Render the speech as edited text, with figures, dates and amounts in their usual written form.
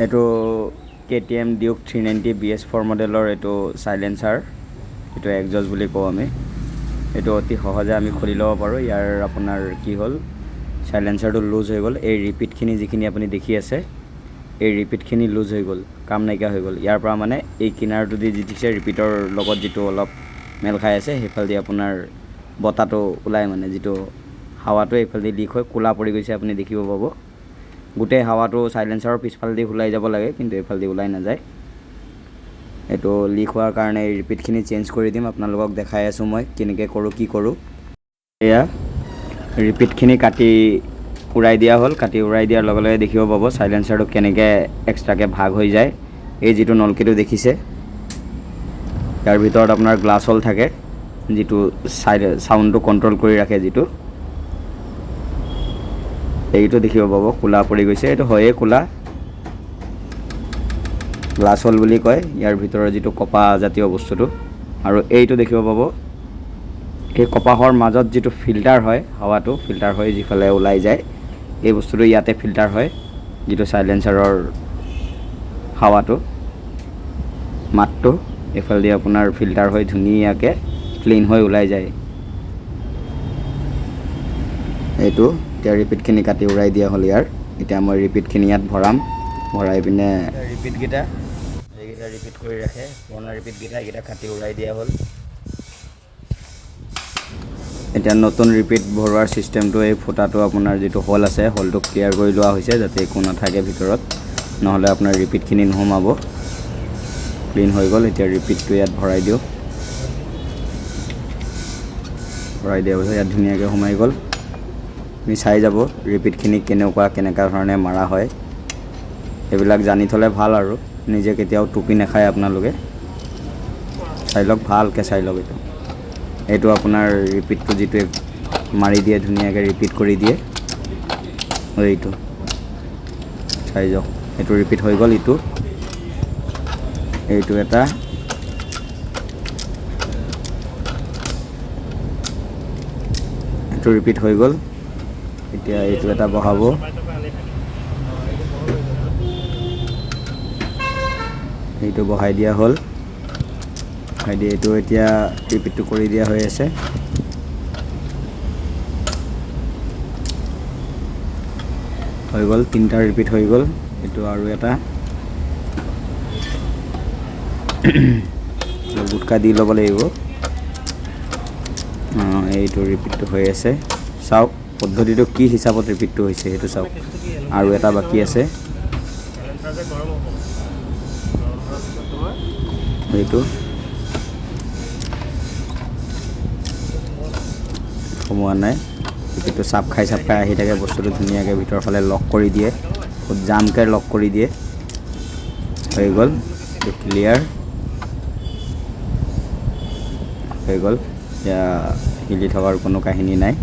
এইটো KTM Duke 390 BS4 মডেলৰ এইটো চাইলেঞ্চাৰ, এইটো এক্সজষ্ট বুলি কওঁ আমি। এইটো অতি সহজে আমি খুলি ল'ব পাৰোঁ। ইয়াৰ আপোনাৰ কি হ'ল, চাইলেঞ্চাৰটো লুজ হৈ গ'ল। এই ৰিপিটখিনি যিখিনি আপুনি দেখি আছে, এই ৰিপিটখিনি লুজ হৈ গ'ল, কাম নাইকিয়া হৈ গ'ল। ইয়াৰ পৰা মানে এই কিনাৰটো দি দিছে, ৰিপিটৰ লগত যিটো অলপ মেল খাই আছে, সেইফালেদি আপোনাৰ বতাহটো ওলাই, মানে যিটো হাৱাটো এইফালেদি লিক হৈ ক'লা পৰি গৈছে, আপুনি দেখিব পাব। গোটেই হাৱাটো চাইলেঞ্চাৰৰ পিছফালেদি ওলাই যাব লাগে, কিন্তু এইফালেদি ওলাই নাযায়। এইটো লিক হোৱাৰ কাৰণে এই ৰিপিটখিনি চেঞ্জ কৰি দিম। আপোনালোকক দেখাই আছোঁ মই কেনেকৈ কৰোঁ, কি কৰোঁ। এয়া ৰিপিটখিনি কাটি উৰাই দিয়া হ'ল। কাটি উৰাই দিয়াৰ লগে লগে দেখিব পাব চাইলেঞ্চাৰটো কেনেকৈ এক্সট্ৰাকৈ ভাগ হৈ যায়। এই যিটো নলকিটো দেখিছে, ইয়াৰ ভিতৰত আপোনাৰ গ্লাছ হল থাকে, যিটো চাউণ্ডটো কণ্ট্ৰল কৰি ৰাখে। যিটো এইটো দেখিব পাব ক'লা পৰি গৈছে, এইটো হয়েই ক'লা, গ্লাছ হল বুলি কয় ইয়াৰ ভিতৰৰ যিটো কপাহ জাতীয় বস্তুটো। আৰু এইটো দেখিব পাব, এই কপাহৰ মাজত যিটো ফিল্টাৰ হয়, হাৱাটো ফিল্টাৰ হৈ যিফালে ওলাই যায়, এই বস্তুটো ইয়াতে ফিল্টাৰ হয়, যিটো চাইলেঞ্চাৰৰ হাৱাটো, মাতটো এইফালেদি আপোনাৰ ফিল্টাৰ হৈ ধুনীয়াকৈ ক্লিন হৈ ওলাই যায়। এইটো এতিয়া ৰিপিটখিনি কাটি উৰাই দিয়া হ'ল ইয়াৰ। এতিয়া মই ৰিপিটখিনি ইয়াত ভৰাম, ভৰাই পিনে ৰিপিটকেইটা এইকেইটা ৰিপিট কৰি ৰাখে, পুৰণা ৰিপিটকেইটা এইকেইটা কাটি উৰাই দিয়া হ'ল। এতিয়া নতুন ৰিপিট ভৰোৱাৰ ছিষ্টেমটো, এই ফুটাটো আপোনাৰ যিটো হল আছে, হলটো ক্লিয়াৰ কৰি লোৱা হৈছে যাতে একো নাথাকে ভিতৰত, নহ'লে আপোনাৰ ৰিপিটখিনি নোসোমাব। ক্লিন হৈ গ'ল। এতিয়া ৰিপিটটো ইয়াত ভৰাই দিওঁ। ভৰাই দিয়াৰ পিছত ইয়াত ধুনীয়াকৈ সোমাই গ'ল। আপুনি চাই যাব ৰিপিটখিনি কেনেকুৱা ধৰণে মাৰা হয়। এইবিলাক জানি থ'লে ভাল আৰু নিজে কেতিয়াও টুপি নাখায় আপোনালোকে। চাই লওক, ভালকৈ চাই লওক। এইটো আপোনাৰ ৰিপিটটো যিটোৱে মাৰি দিয়ে, ধুনীয়াকৈ ৰিপিট কৰি দিয়ে। এইটো চাই যাওক, এইটো ৰিপিট হৈ গ'ল। এইটো এটা, এইটো ৰিপিট হৈ গ'ল। এতিয়া এইটো এটা বহাব, এইটো বহাই দিয়া হ'ল। বহাই দিয়ে, এইটো এতিয়া ৰিপিটটো কৰি দিয়া হৈ আছে। হৈ গ'ল, 3টা ৰিপিট হৈ গ'ল। এইটো আৰু এটা গুটকা দি ল'ব লাগিব। এইটো ৰিপিটটো হৈ আছে। চাওক পদ্ধতিটো কি হিচাপত ৰিপিটটো হৈছে, সেইটো চাওক। আৰু এটা বাকী আছে, এইটো সোমোৱা নাই। ৰিপিটটো চাপ খাই আহি থাকে, বস্তুটো ধুনীয়াকৈ ভিতৰৰ ফালে লক কৰি দিয়ে, বহুত জামকৈ লক কৰি দিয়ে। হৈ গ'ল, এইটো ক্লিয়াৰ হৈ গ'ল। এতিয়া হিলি থকাৰ কোনো কাহিনী নাই।